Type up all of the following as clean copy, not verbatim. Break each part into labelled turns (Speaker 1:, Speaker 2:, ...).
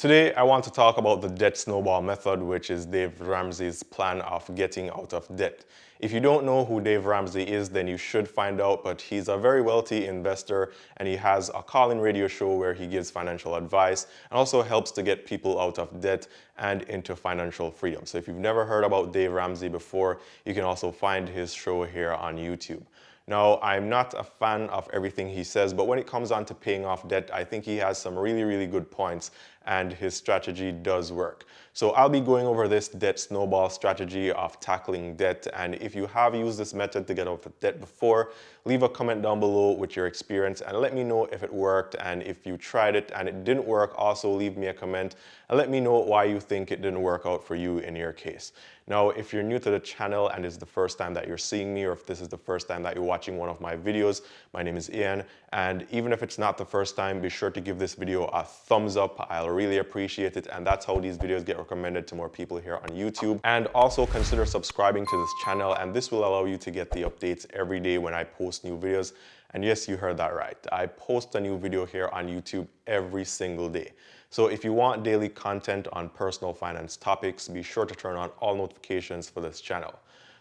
Speaker 1: Today, I want to talk about the debt snowball method, which is Dave Ramsey's plan of getting out of debt. If you don't know who Dave Ramsey is, then you should find out, but he's a very wealthy investor and he has a call-in radio show where he gives financial advice and also helps to get people out of debt and into financial freedom. So if you've never heard about Dave Ramsey before, you can also find his show here on YouTube. Now, I'm not a fan of everything he says, but when it comes on to paying off debt, I think he has some really good points and his strategy does work. So I'll be going over this debt snowball strategy of tackling debt, and if you have used this method to get out of debt before, leave a comment down below with your experience and let me know if it worked, and if you tried it and it didn't work, also leave me a comment and let me know why you think it didn't work out for you in your case. Now, if you're new to the channel and it's the first time that you're seeing me, or if this is the first time that you're watching one of my videos, my name is Ian, and even if it's not the first time, be sure to give this video a thumbs up. I'll really appreciate it, and that's how these videos get recommended to more people here on YouTube. And also consider subscribing to this channel, and this will allow you to get the updates every day when I post new videos. And yes, you heard that right. I post a new video here on YouTube every single day. So if you want daily content on personal finance topics, be sure to turn on all notifications for this channel.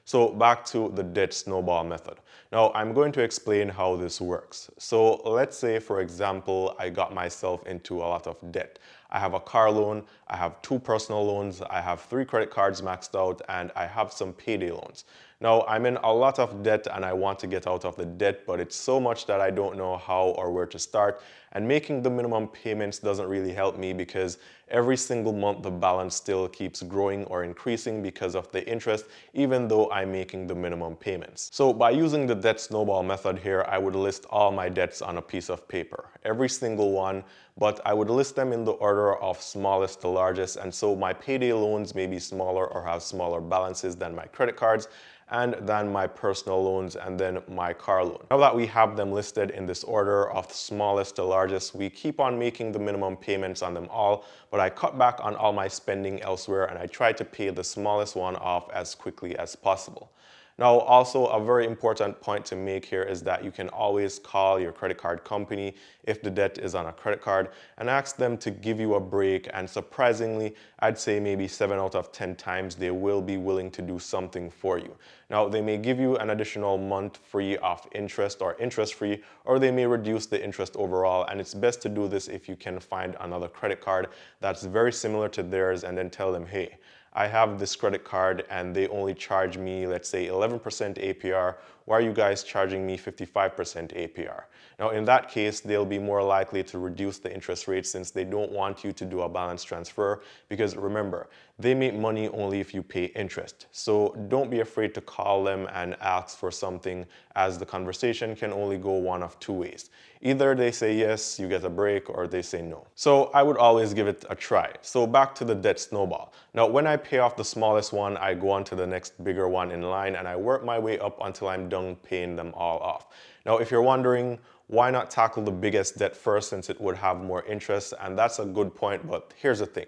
Speaker 1: So back to the debt snowball method. Now I'm going to explain how this works. So let's say, for example, I got myself into a lot of debt. I have a car loan, I have 2 personal loans, I have 3 credit cards maxed out, and I have some payday loans. Now, I'm in a lot of debt and I want to get out of the debt, but it's so much that I don't know how or where to start. And making the minimum payments doesn't really help me because every single month the balance still keeps growing or increasing because of the interest, even though I'm making the minimum payments. So by using the debt snowball method here, I would list all my debts on a piece of paper, every single one, but I would list them in the order of smallest to largest. And so my payday loans may be smaller or have smaller balances than my credit cards, and then my personal loans, and then my car loan. Now that we have them listed in this order of smallest to largest, we keep on making the minimum payments on them all, but I cut back on all my spending elsewhere and I try to pay the smallest one off as quickly as possible. Now, also a very important point to make here is that you can always call your credit card company if the debt is on a credit card and ask them to give you a break, and surprisingly, I'd say maybe 7 out of 10 times they will be willing to do something for you. Now, they may give you an additional month free of interest or interest free, or they may reduce the interest overall, and it's best to do this if you can find another credit card that's very similar to theirs and then tell them, hey, I have this credit card and they only charge me, let's say, 11% APR. Why are you guys charging me 55% APR? Now, in that case, they'll be more likely to reduce the interest rate since they don't want you to do a balance transfer, because remember, they make money only if you pay interest. So don't be afraid to call them and ask for something, as the conversation can only go one of 2 ways. Either they say yes, you get a break, or they say no. So I would always give it a try. So back to the debt snowball. Now, when I pay off the smallest one, I go on to the next bigger one in line and I work my way up until I'm done paying them all off. Now, if you're wondering, why not tackle the biggest debt first since it would have more interest? And that's a good point, but here's the thing.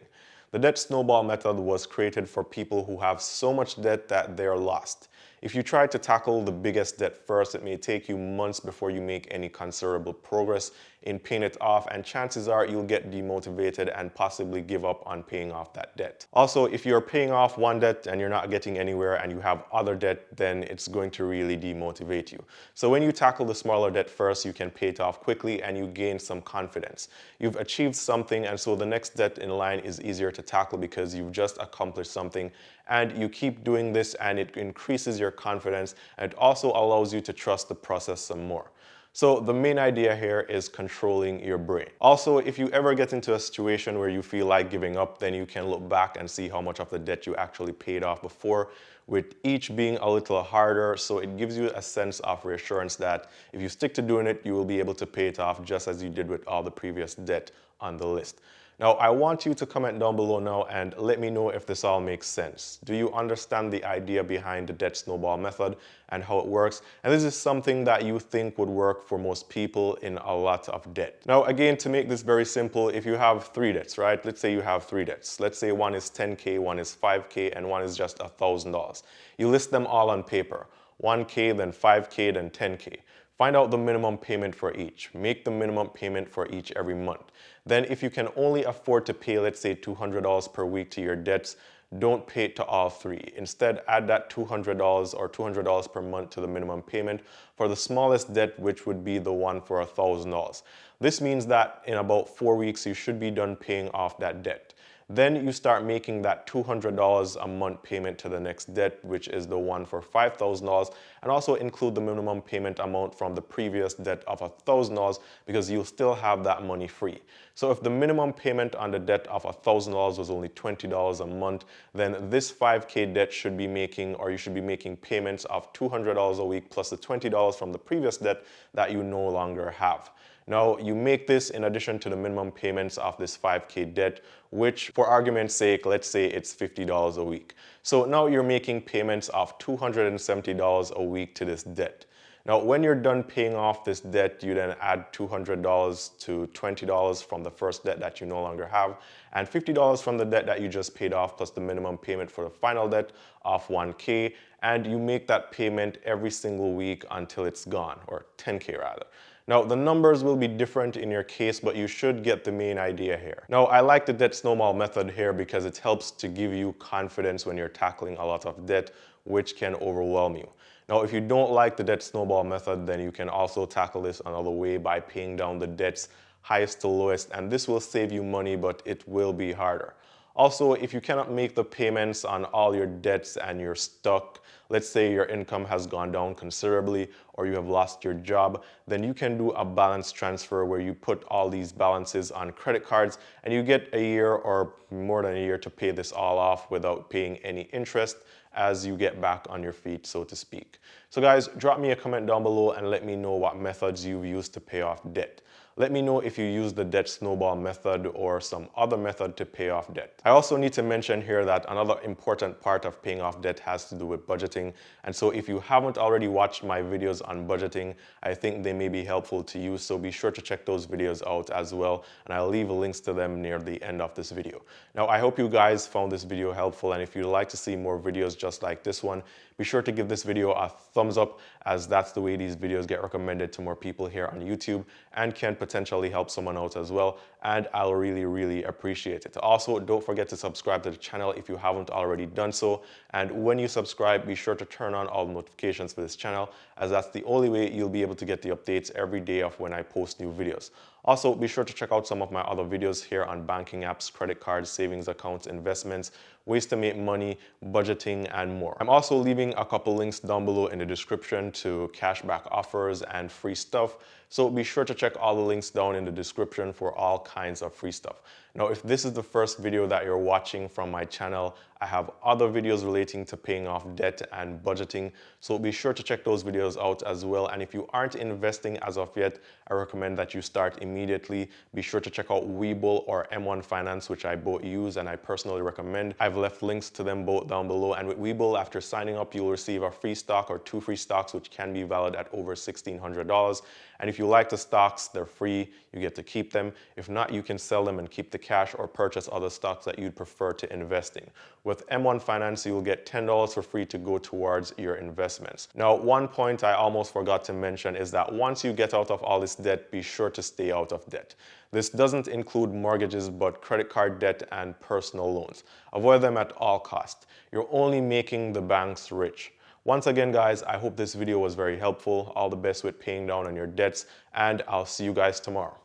Speaker 1: The debt snowball method was created for people who have so much debt that they're lost. If you try to tackle the biggest debt first, it may take you months before you make any considerable progress in paying it off, and chances are you'll get demotivated and possibly give up on paying off that debt. Also, if you're paying off one debt and you're not getting anywhere and you have other debt, then it's going to really demotivate you. So when you tackle the smaller debt first, you can pay it off quickly and you gain some confidence. You've achieved something, and so the next debt in line is easier to tackle because you've just accomplished something, and you keep doing this and it increases your confidence, and it also allows you to trust the process some more. So the main idea here is controlling your brain. Also, if you ever get into a situation where you feel like giving up, then you can look back and see how much of the debt you actually paid off before, with each being a little harder. So it gives you a sense of reassurance that if you stick to doing it, you will be able to pay it off just as you did with all the previous debt on the list. Now, I want you to comment down below now and let me know if this all makes sense. Do you understand the idea behind the debt snowball method and how it works? And this is something that you think would work for most people in a lot of debt. Now, again, to make this very simple, if you have 3 debts, right? Let's say you have 3 debts. Let's say one is 10K, one is 5K, and one is just $1,000. You list them all on paper. 1K, then 5K, then 10K. Find out the minimum payment for each. Make the minimum payment for each every month. Then if you can only afford to pay, let's say $200 per week to your debts, don't pay it to all three. Instead, add that $200 or $200 per month to the minimum payment for the smallest debt, which would be the one for $1,000. This means that in about 4 weeks, you should be done paying off that debt. Then you start making that $200 a month payment to the next debt, which is the one for $5,000, and also include the minimum payment amount from the previous debt of $1,000 because you'll still have that money free. So if the minimum payment on the debt of $1,000 was only $20 a month, then this 5K debt should be making, or you should be making payments of $200 a week plus the $20 from the previous debt that you no longer have. Now, you make this in addition to the minimum payments of this 5K debt, which for argument's sake, let's say it's $50 a week. So now you're making payments of $270 a week to this debt. Now, when you're done paying off this debt, you then add $200 to $20 from the first debt that you no longer have, and $50 from the debt that you just paid off, plus the minimum payment for the final debt of $1K, and you make that payment every single week until it's gone, or $10K rather. Now, the numbers will be different in your case, but you should get the main idea here. Now, I like the debt-snowball method here because it helps to give you confidence when you're tackling a lot of debt, which can overwhelm you. Now, if you don't like the debt-snowball method, then you can also tackle this another way by paying down the debts highest to lowest, and this will save you money, but it will be harder. Also, if you cannot make the payments on all your debts and you're stuck, let's say your income has gone down considerably or you have lost your job, then you can do a balance transfer where you put all these balances on credit cards and you get a year or more than a year to pay this all off without paying any interest as you get back on your feet, so to speak. So guys, drop me a comment down below and let me know what methods you've used to pay off debt. Let me know if you use the debt-snowball method or some other method to pay off debt. I also need to mention here that another important part of paying off debt has to do with budgeting. And so if you haven't already watched my videos on budgeting, I think they may be helpful to you. So be sure to check those videos out as well. And I'll leave links to them near the end of this video. Now, I hope you guys found this video helpful. And if you'd like to see more videos just like this one, be sure to give this video a thumbs up, as that's the way these videos get recommended to more people here on YouTube and can potentially help someone out as well. And I'll really appreciate it. Also, don't forget to subscribe to the channel if you haven't already done so. And when you subscribe, be sure to turn on all the notifications for this channel, as that's the only way you'll be able to get the updates every day of when I post new videos. Also, be sure to check out some of my other videos here on banking apps, credit cards, savings accounts, investments, ways to make money, budgeting, and more. I'm also leaving a couple links down below in the description to cashback offers and free stuff. So be sure to check all the links down in the description for all kinds of free stuff. Now, if this is the first video that you're watching from my channel, I have other videos relating to paying off debt and budgeting, so be sure to check those videos out as well. And if you aren't investing as of yet, I recommend that you start immediately. Be sure to check out WEBULL or M1 Finance, which I both use and I personally recommend. I've left links to them both down below. And with WEBULL, after signing up, you'll receive a free stock or 2 free stocks, which can be valid at over $1,600. And if you like the stocks, they're free. You get to keep them. If not, you can sell them and keep the cash or purchase other stocks that you'd prefer to invest in. With M1 Finance, you will get $10 for free to go towards your investments. Now, one point I almost forgot to mention is that once you get out of all this debt, be sure to stay out of debt. This doesn't include mortgages, but credit card debt and personal loans. Avoid them at all costs. You're only making the banks rich. Once again, guys, I hope this video was very helpful. All the best with paying down on your debts, and I'll see you guys tomorrow.